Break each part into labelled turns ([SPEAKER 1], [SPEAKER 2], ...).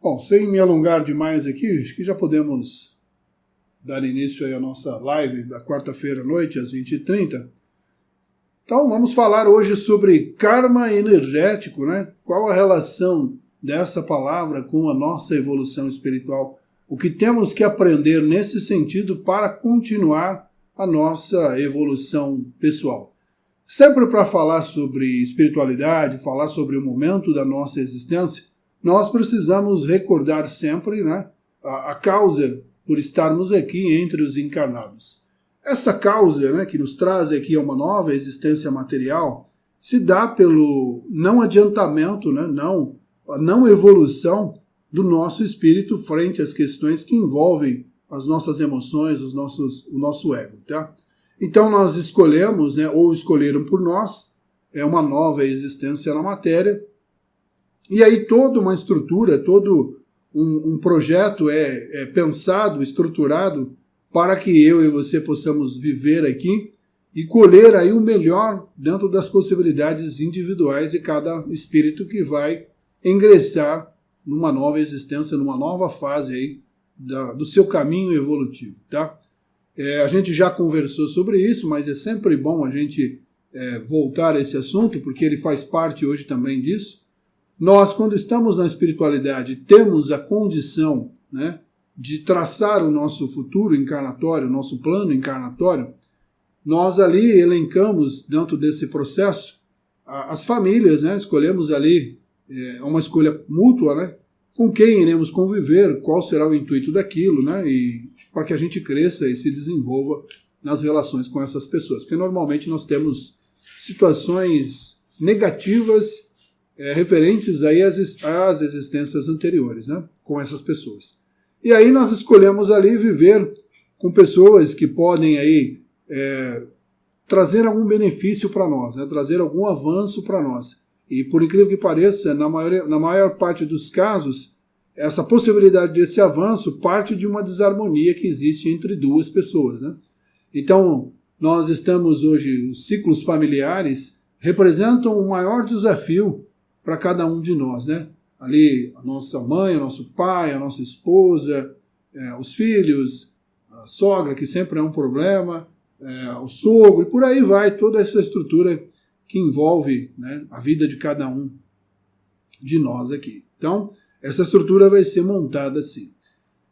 [SPEAKER 1] Bom, sem me alongar demais aqui, acho que já podemos dar início aí à nossa live da quarta-feira à noite, às 20h30. Então, vamos falar hoje sobre karma energético, né? Qual a relação dessa palavra com a nossa evolução espiritual? O que temos que aprender nesse sentido para continuar a nossa evolução pessoal? Sempre para falar sobre espiritualidade, falar sobre o momento da nossa existência, nós precisamos recordar sempre, né, a causa por estarmos aqui entre os encarnados. Essa causa, né, que nos traz aqui a uma nova existência material se dá pelo não adiantamento, né, a não evolução do nosso espírito frente às questões que envolvem as nossas emoções, o nosso ego. Tá? Então nós escolhemos, né, ou escolheram por nós, uma nova existência na matéria. E aí toda uma estrutura, todo um projeto é pensado, estruturado para que eu e você possamos viver aqui e colher aí o melhor dentro das possibilidades individuais de cada espírito que vai ingressar numa nova existência, numa nova fase aí do seu caminho evolutivo. Tá? A gente já conversou sobre isso, mas é sempre bom a gente voltar a esse assunto, porque ele faz parte hoje também disso. Nós, quando estamos na espiritualidade, temos a condição, né, de traçar o nosso futuro encarnatório, o nosso plano encarnatório. Nós ali elencamos, dentro desse processo, as famílias, né, escolhemos ali uma escolha mútua, né, com quem iremos conviver, qual será o intuito daquilo, né, e para que a gente cresça e se desenvolva nas relações com essas pessoas. Porque normalmente nós temos situações negativas referentes aí às existências anteriores, né, com essas pessoas. E aí nós escolhemos ali viver com pessoas que podem aí trazer algum benefício para nós, né, trazer algum avanço para nós. E por incrível que pareça, na maior parte dos casos, essa possibilidade desse avanço parte de uma desarmonia que existe entre duas pessoas. Né? Então, nós estamos hoje, os ciclos familiares representam um maior desafio para cada um de nós, né? Ali a nossa mãe, o nosso pai, a nossa esposa, os filhos, a sogra, que sempre é um problema, o sogro, e por aí vai, toda essa estrutura que envolve, né, a vida de cada um de nós aqui. Então, essa estrutura vai ser montada assim.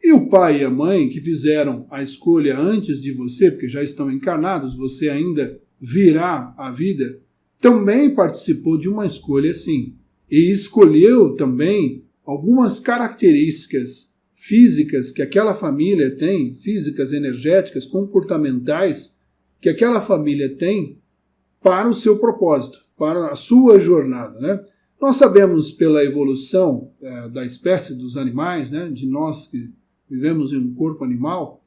[SPEAKER 1] E o pai e a mãe que fizeram a escolha antes de você, porque já estão encarnados, você ainda virá a vida, também participou de uma escolha assim. E escolheu também algumas características físicas que aquela família tem, físicas, energéticas, comportamentais, que aquela família tem para o seu propósito, para a sua jornada. Né? Nós sabemos pela evolução da espécie dos animais, né, de nós que vivemos em um corpo animal,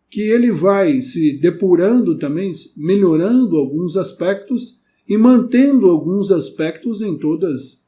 [SPEAKER 1] que ele vai se depurando também, melhorando alguns aspectos e mantendo alguns aspectos em todas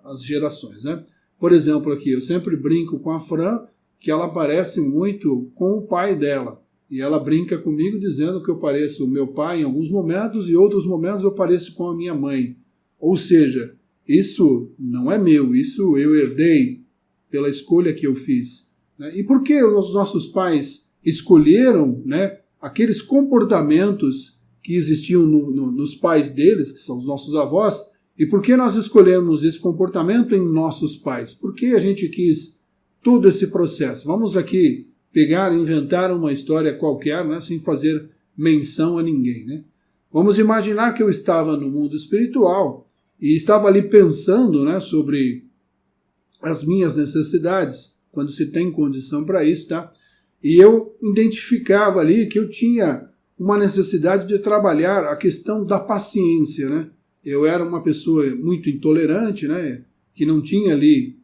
[SPEAKER 1] as gerações, né? Por exemplo, aqui, eu sempre brinco com a Fran que ela parece muito com o pai dela. E ela brinca comigo dizendo que eu pareço o meu pai em alguns momentos e em outros momentos eu pareço com a minha mãe. Ou seja, isso não é meu, isso eu herdei pela escolha que eu fiz. Né? E por que os nossos pais escolheram, né, aqueles comportamentos que existiam nos pais deles, que são os nossos avós, e por que nós escolhemos esse comportamento em nossos pais? Por que a gente quis todo esse processo? Vamos aqui pegar e inventar uma história qualquer, né, sem fazer menção a ninguém. Né? Vamos imaginar que eu estava no mundo espiritual e estava ali pensando, né, sobre as minhas necessidades, quando se tem condição para isso, tá? E eu identificava ali que eu tinha uma necessidade de trabalhar a questão da paciência, né? Eu era uma pessoa muito intolerante, né, que não tinha ali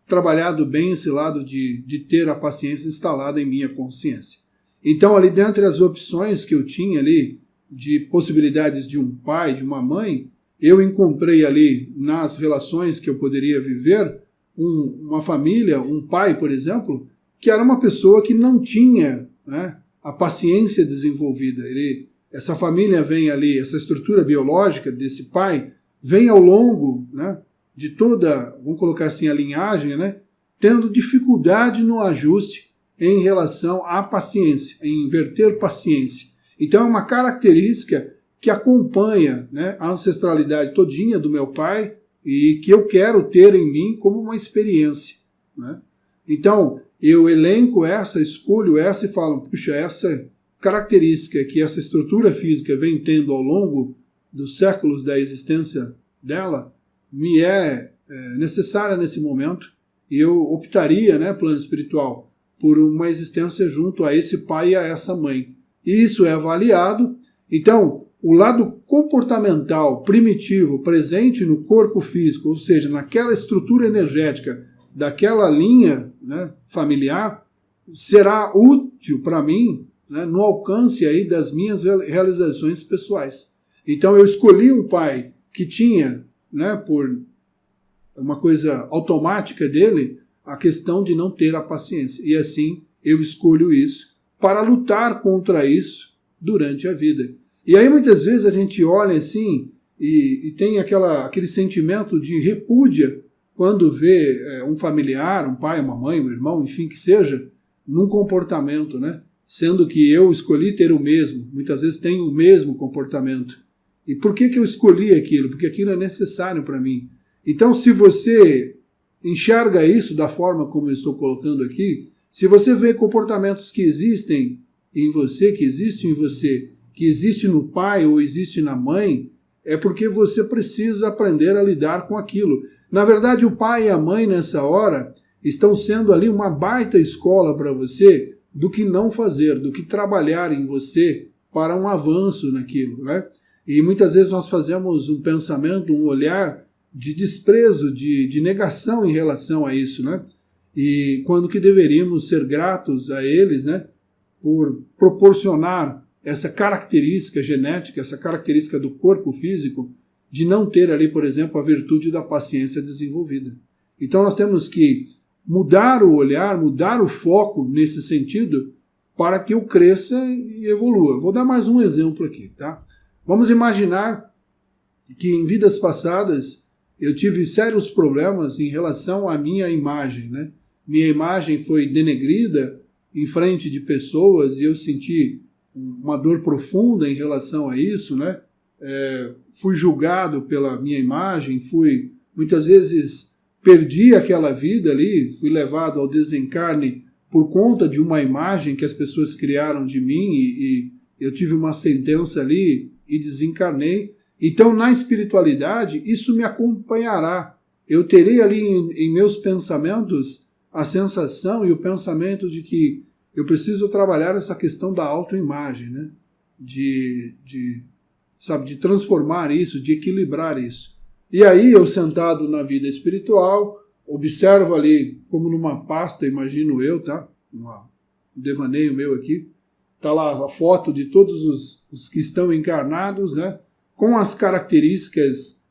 [SPEAKER 1] trabalhado bem esse lado de ter a paciência instalada em minha consciência. Então, ali dentre as opções que eu tinha ali, de possibilidades de um pai, de uma mãe, eu encontrei ali nas relações que eu poderia viver, uma família, um pai, por exemplo, que era uma pessoa que não tinha, né, a paciência desenvolvida. Essa família vem ali, essa estrutura biológica desse pai, vem ao longo, né, de toda, vamos colocar assim, a linhagem, né, tendo dificuldade no ajuste em relação à paciência, em inverter paciência. Então é uma característica que acompanha, né, a ancestralidade todinha do meu pai e que eu quero ter em mim como uma experiência, né? Então eu elenco essa, escolho essa e falo, puxa, essa característica que essa estrutura física vem tendo ao longo dos séculos da existência dela me é necessária nesse momento, e eu optaria, né, plano espiritual, por uma existência junto a esse pai e a essa mãe. E isso é avaliado. Então, o lado comportamental primitivo presente no corpo físico, ou seja, naquela estrutura energética daquela linha, né, familiar, será útil para mim, né, no alcance aí das minhas realizações pessoais. Então eu escolhi um pai que tinha, né, por uma coisa automática dele, a questão de não ter a paciência. E assim eu escolho isso para lutar contra isso durante a vida. E aí muitas vezes a gente olha assim e tem aquele sentimento de repúdia quando vê um familiar, um pai, uma mãe, um irmão, enfim, que seja, num comportamento, né? Sendo que eu escolhi ter o mesmo, muitas vezes tenho o mesmo comportamento. E por que eu escolhi aquilo? Porque aquilo é necessário para mim. Então, se você enxerga isso da forma como eu estou colocando aqui, se você vê comportamentos que existem em você, que existe em você, que existe no pai ou existe na mãe, é porque você precisa aprender a lidar com aquilo. Na verdade, o pai e a mãe, nessa hora, estão sendo ali uma baita escola para você do que não fazer, do que trabalhar em você para um avanço naquilo, né? E muitas vezes nós fazemos um pensamento, um olhar de desprezo, de negação em relação a isso, né? E quando que deveríamos ser gratos a eles, né, por proporcionar essa característica genética, essa característica do corpo físico, de não ter ali, por exemplo, a virtude da paciência desenvolvida. Então nós temos que mudar o olhar, mudar o foco nesse sentido para que eu cresça e evolua. Vou dar mais um exemplo aqui, tá? Vamos imaginar que em vidas passadas eu tive sérios problemas em relação à minha imagem, né? Minha imagem foi denegrida em frente de pessoas e eu senti uma dor profunda em relação a isso, né? Fui julgado pela minha imagem, muitas vezes perdi aquela vida ali, fui levado ao desencarne por conta de uma imagem que as pessoas criaram de mim e eu tive uma sentença ali e desencarnei. Então, na espiritualidade, isso me acompanhará. Eu terei ali em meus pensamentos a sensação e o pensamento de que eu preciso trabalhar essa questão da autoimagem, né? De transformar isso, de equilibrar isso. E aí, eu sentado na vida espiritual, observo ali, como numa pasta, imagino eu, tá? Um devaneio meu aqui, tá lá a foto de todos os que estão encarnados, né? Com as características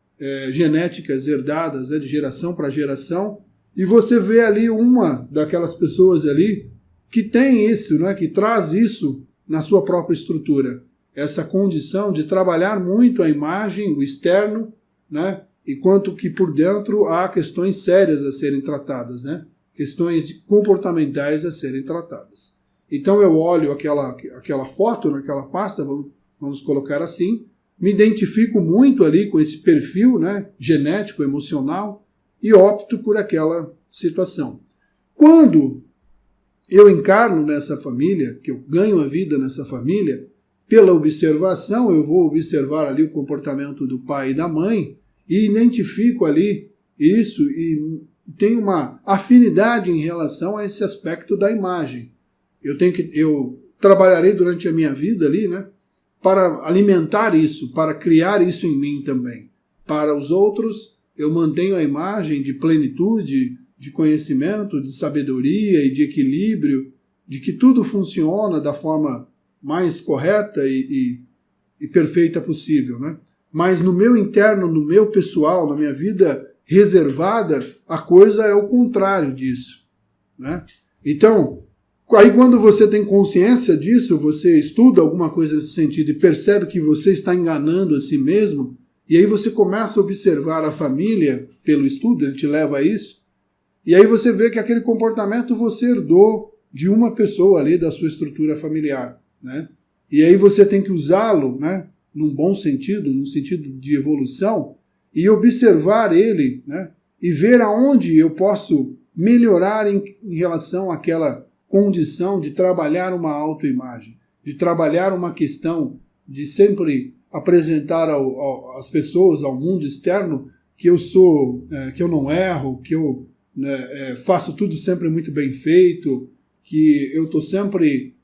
[SPEAKER 1] genéticas herdadas, né, de geração para geração, e você vê ali uma daquelas pessoas ali que tem isso, né, que traz isso na sua própria estrutura. Essa condição de trabalhar muito a imagem, o externo, né, e quanto que por dentro há questões sérias a serem tratadas, né, questões comportamentais a serem tratadas. Então eu olho aquela foto naquela pasta, vamos colocar assim, me identifico muito ali com esse perfil, né, genético, emocional, e opto por aquela situação. Quando eu encarno nessa família, que eu ganho a vida nessa família, pela observação, eu vou observar ali o comportamento do pai e da mãe, e identifico ali isso, e tenho uma afinidade em relação a esse aspecto da imagem. Eu trabalharei durante a minha vida ali, né, para alimentar isso, para criar isso em mim também. Para os outros, eu mantenho a imagem de plenitude, de conhecimento, de sabedoria e de equilíbrio, de que tudo funciona da forma mais correta e perfeita possível, né? Mas no meu interno, no meu pessoal, na minha vida reservada, a coisa é o contrário disso, né? Então, aí quando você tem consciência disso, você estuda alguma coisa nesse sentido e percebe que você está enganando a si mesmo, e aí você começa a observar a família pelo estudo, ele te leva a isso, E aí você vê que aquele comportamento você herdou de uma pessoa ali da sua estrutura familiar, né? E aí você tem que usá-lo, né, num bom sentido, num sentido de evolução, e observar ele, né, e ver aonde eu posso melhorar em relação àquela condição de trabalhar uma autoimagem, de trabalhar uma questão de sempre apresentar às pessoas, ao mundo externo, que eu sou, que eu não erro, que eu faço tudo sempre muito bem feito, que eu estou sempre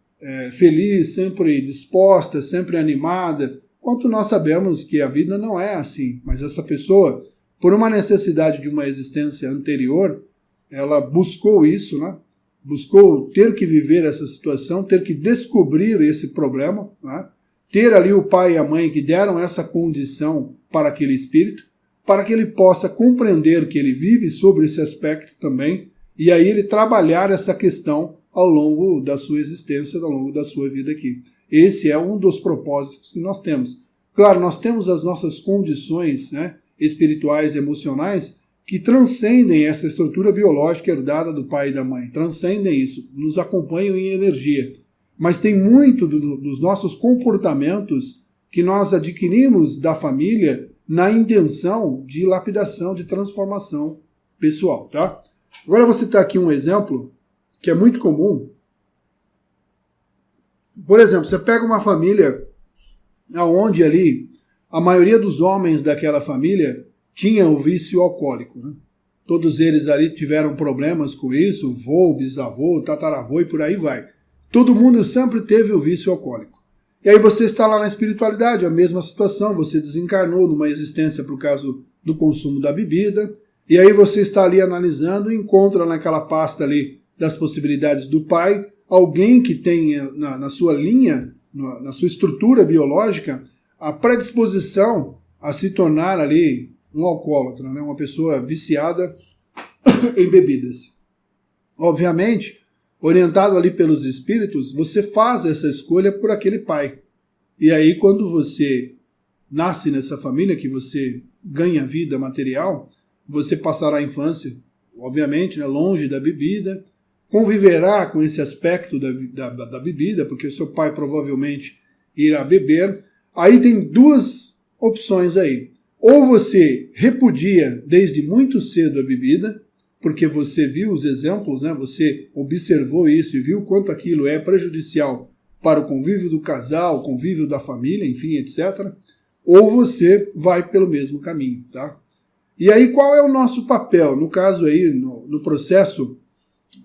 [SPEAKER 1] feliz, sempre disposta, sempre animada, quanto nós sabemos que a vida não é assim. Mas essa pessoa, por uma necessidade de uma existência anterior, ela buscou isso, né? Buscou ter que viver essa situação, ter que descobrir esse problema, né? Ter ali o pai e a mãe que deram essa condição para aquele espírito, para que ele possa compreender que ele vive sobre esse aspecto também, e aí ele trabalhar essa questão ao longo da sua existência, ao longo da sua vida aqui. Esse é um dos propósitos que nós temos. Claro, nós temos as nossas condições, né, espirituais e emocionais que transcendem essa estrutura biológica herdada do pai e da mãe, transcendem isso, nos acompanham em energia. Mas tem muito dos nossos comportamentos que nós adquirimos da família na intenção de lapidação, de transformação pessoal, tá? Agora eu vou citar aqui um exemplo que é muito comum. Por exemplo, você pega uma família onde ali a maioria dos homens daquela família tinha o vício alcoólico, né? Todos eles ali tiveram problemas com isso, vô, bisavô, tataravô e por aí vai. Todo mundo sempre teve o vício alcoólico. E aí você está lá na espiritualidade, a mesma situação, você desencarnou numa existência por causa do consumo da bebida, e aí você está ali analisando e encontra naquela pasta ali das possibilidades do pai, alguém que tenha na sua linha, na sua estrutura biológica, a predisposição a se tornar ali um alcoólatra, né? Uma pessoa viciada em bebidas. Obviamente, orientado ali pelos espíritos, você faz essa escolha por aquele pai. E aí, quando você nasce nessa família, que você ganha vida material, você passará a infância, obviamente, né, longe da bebida, conviverá com esse aspecto da bebida, porque o seu pai provavelmente irá beber. Aí tem duas opções aí. Ou você repudia desde muito cedo a bebida, porque você viu os exemplos, né? Você observou isso e viu quanto aquilo é prejudicial para o convívio do casal, o convívio da família, enfim, etc. Ou você vai pelo mesmo caminho, tá? E aí qual é o nosso papel, no caso aí, no processo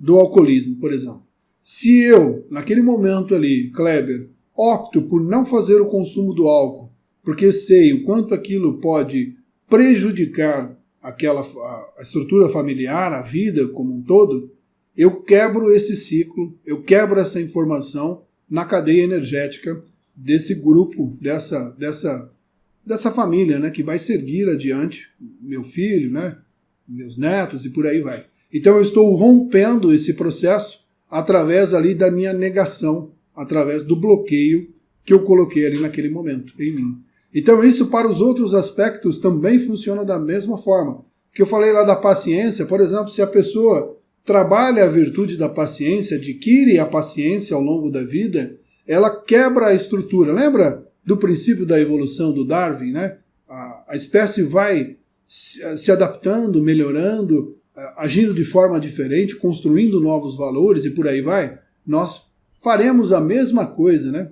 [SPEAKER 1] do alcoolismo, por exemplo? Se eu, naquele momento ali, Kleber, opto por não fazer o consumo do álcool, porque sei o quanto aquilo pode prejudicar a estrutura familiar, a vida como um todo, eu quebro esse ciclo, eu quebro essa informação na cadeia energética desse grupo, dessa família, né, que vai seguir adiante, meu filho, né, meus netos e por aí vai. Então eu estou rompendo esse processo através ali da minha negação, através do bloqueio que eu coloquei ali naquele momento em mim. Então isso para os outros aspectos também funciona da mesma forma. Que eu falei lá da paciência, por exemplo, se a pessoa trabalha a virtude da paciência, adquire a paciência ao longo da vida, ela quebra a estrutura. Lembra do princípio da evolução do Darwin, né? A espécie vai se adaptando, melhorando, agindo de forma diferente, construindo novos valores e por aí vai. Nós faremos a mesma coisa, né,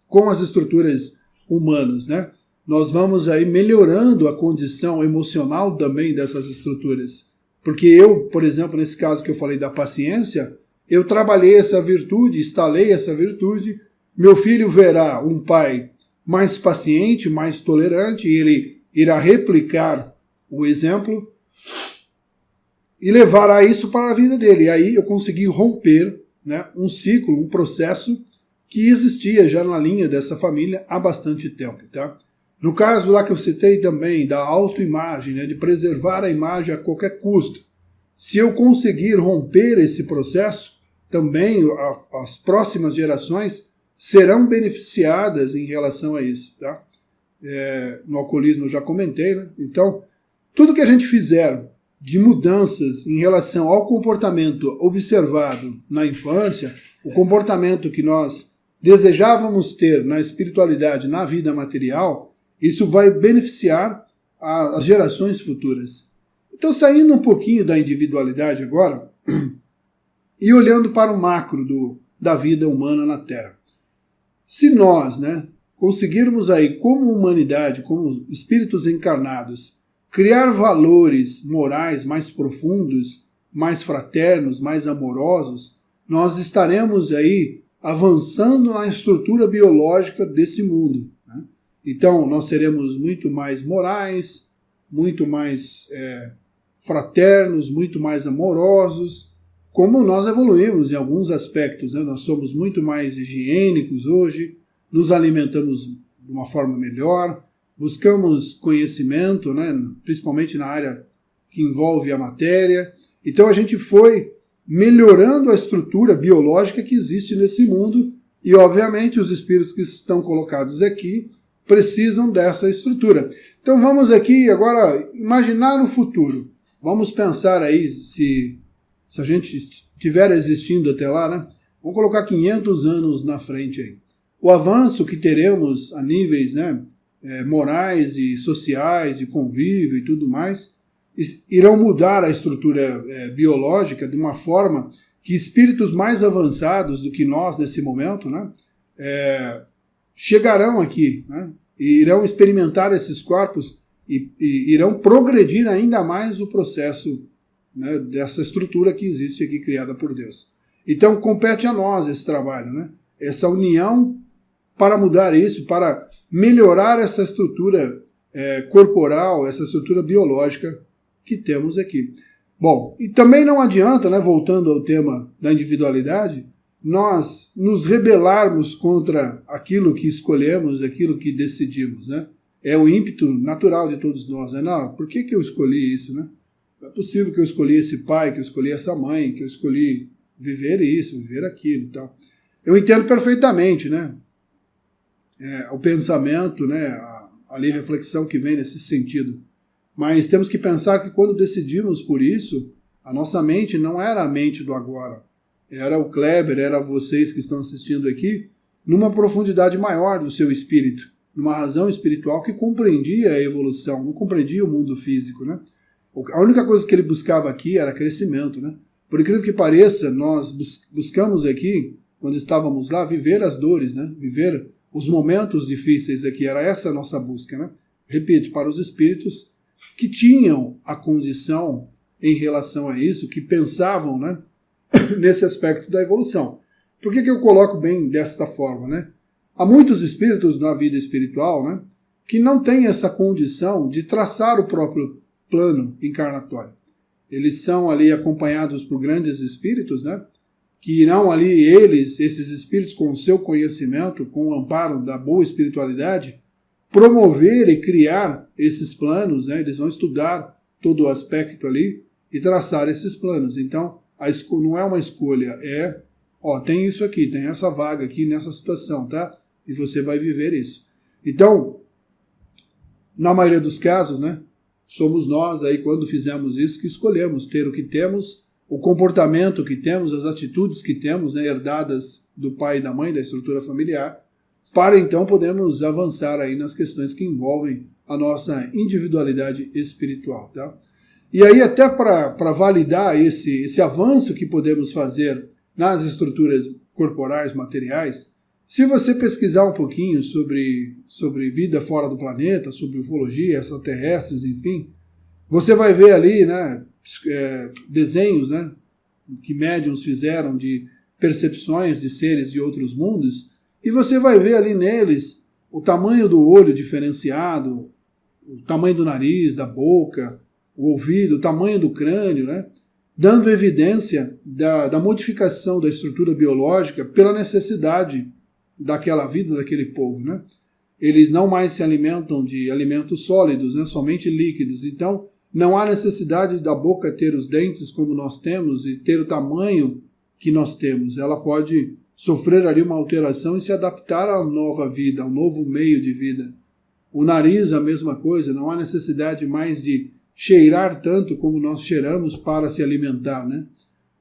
[SPEAKER 1] com as estruturas humanas, né? Nós vamos aí melhorando a condição emocional também dessas estruturas. Porque eu, por exemplo, nesse caso que eu falei da paciência, eu trabalhei essa virtude, instalei essa virtude, meu filho verá um pai mais paciente, mais tolerante, e ele irá replicar o exemplo e levará isso para a vida dele. E aí eu consegui romper, né, um ciclo, um processo que existia já na linha dessa família há bastante tempo, tá? No caso lá que eu citei também da autoimagem, né, de preservar a imagem a qualquer custo, se eu conseguir romper esse processo, também as próximas gerações serão beneficiadas em relação a isso, tá? No alcoolismo eu já comentei, né? Então, tudo que a gente fizer de mudanças em relação ao comportamento observado na infância, o comportamento que nós desejávamos ter na espiritualidade, na vida material, isso vai beneficiar as gerações futuras. Então, saindo um pouquinho da individualidade agora e olhando para o macro da vida humana na Terra. Se nós, conseguirmos aí, como humanidade, como espíritos encarnados, criar valores morais mais profundos, mais fraternos, mais amorosos, nós estaremos aí avançando na estrutura biológica desse mundo. Então, nós seremos muito mais morais, muito mais fraternos, muito mais amorosos, como nós evoluímos em alguns aspectos. Nós somos muito mais higiênicos hoje, nos alimentamos de uma forma melhor, buscamos conhecimento, principalmente na área que envolve a matéria. Então a gente foi melhorando a estrutura biológica que existe nesse mundo e, obviamente, os espíritos que estão colocados aqui precisam dessa estrutura. Então vamos aqui agora imaginar o futuro. Vamos pensar aí se a gente estiver existindo até lá, vamos colocar 500 anos na frente aí. O avanço que teremos a níveis morais e sociais, de convívio e tudo mais, irão mudar a estrutura biológica de uma forma que espíritos mais avançados do que nós nesse momento chegarão aqui, e irão experimentar esses corpos e irão progredir ainda mais o processo dessa estrutura que existe aqui criada por Deus. Então compete a nós esse trabalho, essa união para mudar isso, para melhorar essa estrutura corporal, essa estrutura biológica que temos aqui. Bom, e também não adianta, voltando ao tema da individualidade, nós nos rebelarmos contra aquilo que escolhemos, aquilo que decidimos. É o ímpeto natural de todos nós. Não, por que eu escolhi isso? Não é possível que eu escolhi esse pai, que eu escolhi essa mãe, que eu escolhi viver isso, viver aquilo. Tal. Eu entendo perfeitamente, o pensamento, ali a reflexão que vem nesse sentido. Mas temos que pensar que quando decidimos por isso, a nossa mente não era a mente do agora. Era o Kleber, era vocês que estão assistindo aqui, numa profundidade maior do seu espírito, numa razão espiritual que compreendia a evolução, não compreendia o mundo físico. A única coisa que ele buscava aqui era crescimento. Por incrível que pareça, nós buscamos aqui, quando estávamos lá, viver as dores, viver os momentos difíceis aqui, era essa a nossa busca. Repito, para os espíritos que tinham a condição em relação a isso, que pensavam nesse aspecto da evolução. Por que eu coloco bem desta forma? Há muitos espíritos na vida espiritual que não têm essa condição de traçar o próprio plano encarnatório. Eles são ali acompanhados por grandes espíritos, que irão ali esses espíritos com o seu conhecimento, com o amparo da boa espiritualidade, promover e criar esses planos. Eles vão estudar todo o aspecto ali e traçar esses planos. Então, não é uma escolha, tem isso aqui, tem essa vaga aqui nessa situação, tá? E você vai viver isso. Então, na maioria dos casos, somos nós aí, quando fizemos isso, que escolhemos ter o que temos, o comportamento que temos, as atitudes que temos, herdadas do pai e da mãe, da estrutura familiar, para então podermos avançar aí nas questões que envolvem a nossa individualidade espiritual, tá? E aí, até para validar esse avanço que podemos fazer nas estruturas corporais, materiais, se você pesquisar um pouquinho sobre vida fora do planeta, sobre ufologia, extraterrestres, enfim, você vai ver ali desenhos que médiuns fizeram de percepções de seres de outros mundos, e você vai ver ali neles o tamanho do olho diferenciado, o tamanho do nariz, da boca, o ouvido, o tamanho do crânio, dando evidência da modificação da estrutura biológica pela necessidade daquela vida, daquele povo. Eles não mais se alimentam de alimentos sólidos, somente líquidos. Então, não há necessidade da boca ter os dentes como nós temos e ter o tamanho que nós temos. Ela pode sofrer ali uma alteração e se adaptar à nova vida, ao novo meio de vida. O nariz, a mesma coisa, não há necessidade mais de cheirar tanto como nós cheiramos para se alimentar, né?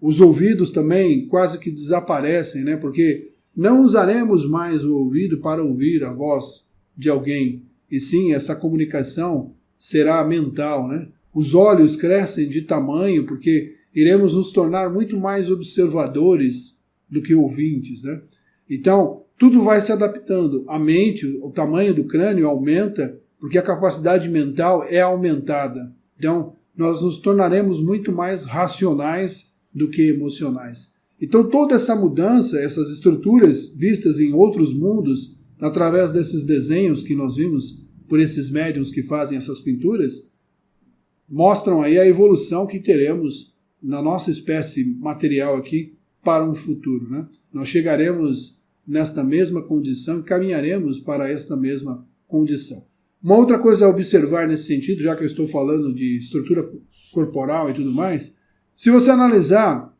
[SPEAKER 1] Os ouvidos também quase que desaparecem, né? Porque não usaremos mais o ouvido para ouvir a voz de alguém, e sim, essa comunicação será mental, né? Os olhos crescem de tamanho porque iremos nos tornar muito mais observadores do que ouvintes, né? Então, tudo vai se adaptando. A mente, o tamanho do crânio aumenta porque a capacidade mental é aumentada. Então, nós nos tornaremos muito mais racionais do que emocionais. Então, toda essa mudança, essas estruturas vistas em outros mundos, através desses desenhos que nós vimos por esses médiuns que fazem essas pinturas, mostram aí a evolução que teremos na nossa espécie material aqui para um futuro, né? Nós chegaremos nesta mesma condição e caminharemos para esta mesma condição. Uma outra coisa a observar nesse sentido, já que eu estou falando de estrutura corporal e tudo mais, se você analisar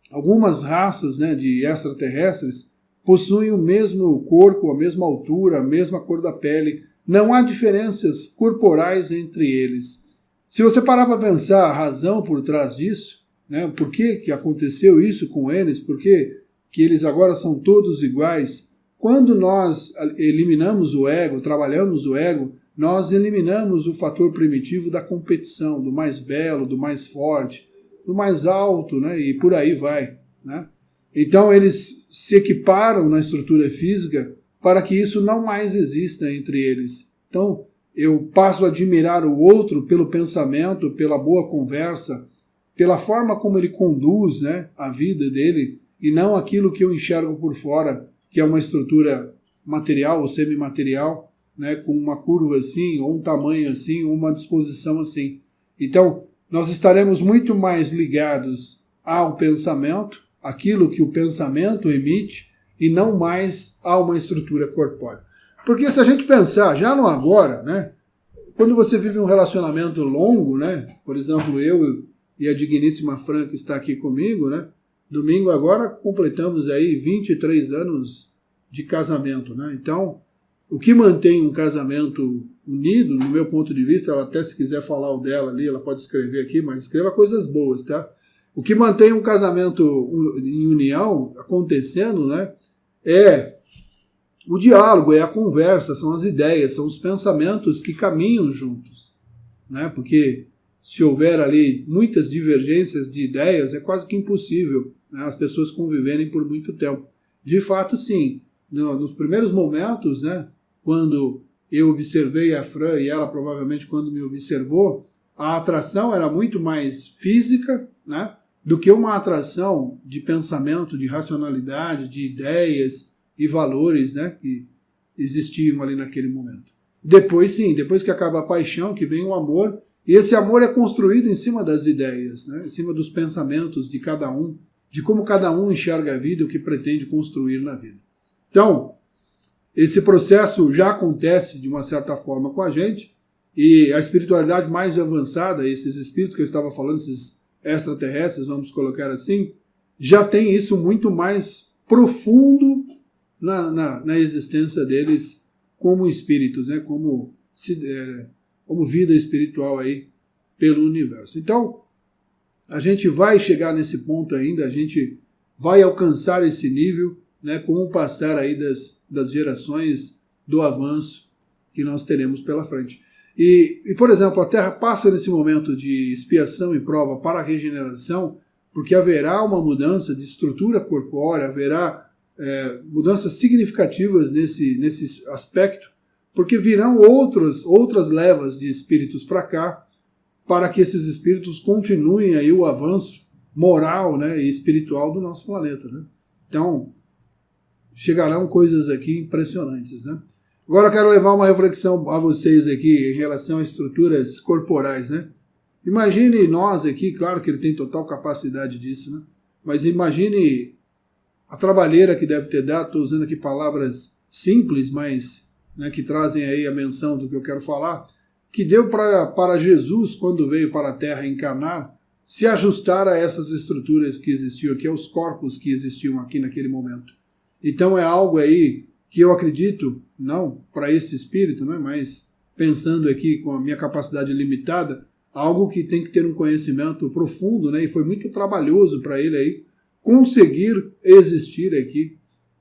[SPEAKER 1] algumas raças, né, de extraterrestres, possuem o mesmo corpo, a mesma altura, a mesma cor da pele, não há diferenças corporais entre eles. Se você parar para pensar a razão por trás disso, né, por que aconteceu isso com eles, por que eles agora são todos iguais, quando nós eliminamos o ego, trabalhamos o ego, nós eliminamos o fator primitivo da competição, do mais belo, do mais forte, do mais alto, né, e por aí vai, né? Então eles se equiparam na estrutura física para que isso não mais exista entre eles. Então eu passo a admirar o outro pelo pensamento, pela boa conversa, pela forma como ele conduz, né, a vida dele, e não aquilo que eu enxergo por fora, que é uma estrutura material ou semimaterial, né, com uma curva assim, ou um tamanho assim, ou uma disposição assim. Então, nós estaremos muito mais ligados ao pensamento, aquilo que o pensamento emite, e não mais a uma estrutura corpórea. Porque se a gente pensar, já no agora, né, quando você vive um relacionamento longo, né, por exemplo, eu e a digníssima Fran que está aqui comigo, né, domingo agora completamos aí 23 anos de casamento, né? Então, o que mantém um casamento unido, no meu ponto de vista, ela até se quiser falar o dela ali, ela pode escrever aqui, mas escreva coisas boas, tá? O que mantém um casamento em união acontecendo, né, é o diálogo, é a conversa, são as ideias, são os pensamentos que caminham juntos, né? Porque se houver ali muitas divergências de ideias, é quase que impossível, né, as pessoas conviverem por muito tempo. De fato, sim, nos primeiros momentos, né, quando eu observei a Fran e ela provavelmente quando me observou, a atração era muito mais física, né, do que uma atração de pensamento, de racionalidade, de ideias e valores, né, que existiam ali naquele momento. Depois, sim, depois que acaba a paixão, que vem o amor, e esse amor é construído em cima das ideias, né, em cima dos pensamentos de cada um, de como cada um enxerga a vida e o que pretende construir na vida. Então, esse processo já acontece de uma certa forma com a gente, e a espiritualidade mais avançada, esses espíritos que eu estava falando, esses extraterrestres, vamos colocar assim, já tem isso muito mais profundo na existência deles como espíritos, né? Como vida espiritual aí pelo universo. Então, a gente vai chegar nesse ponto ainda, a gente vai alcançar esse nível, né, com o passar aí das gerações do avanço que nós teremos pela frente. E, por exemplo, a Terra passa nesse momento de expiação e prova para a regeneração, porque haverá uma mudança de estrutura corpórea, haverá mudanças significativas nesse aspecto, porque virão outras levas de espíritos para cá, para que esses espíritos continuem aí o avanço moral, né, e espiritual do nosso planeta, né? Então, chegarão coisas aqui impressionantes, né? Agora eu quero levar uma reflexão a vocês aqui em relação a estruturas corporais, né? Imagine nós aqui, claro que ele tem total capacidade disso, né? Mas imagine a trabalheira que deve ter dado, estou usando aqui palavras simples, mas, né, que trazem aí a menção do que eu quero falar, que deu para Jesus, quando veio para a Terra encarnar, se ajustar a essas estruturas que existiam aqui, aos corpos que existiam aqui naquele momento. Então é algo aí que eu acredito, não para esse espírito, né, mas pensando aqui com a minha capacidade limitada, algo que tem que ter um conhecimento profundo, né? E foi muito trabalhoso para ele aí conseguir existir aqui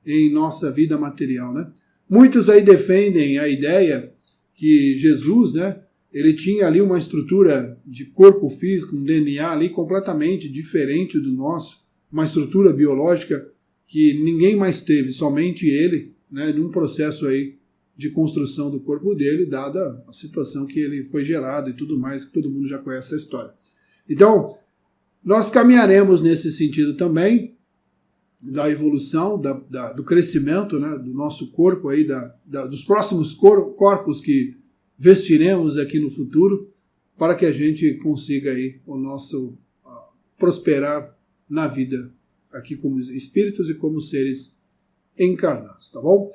[SPEAKER 1] em nossa vida material, né? Muitos aí defendem a ideia que Jesus, né, ele tinha ali uma estrutura de corpo físico, um DNA ali completamente diferente do nosso, uma estrutura biológica que ninguém mais teve, somente ele, né, num processo aí de construção do corpo dele, dada a situação que ele foi gerado e tudo mais, que todo mundo já conhece a história. Então, nós caminharemos nesse sentido também, da evolução, do crescimento, né, do nosso corpo, aí, dos próximos corpos que vestiremos aqui no futuro, para que a gente consiga aí o nosso prosperar na vida aqui como espíritos e como seres encarnados, tá bom?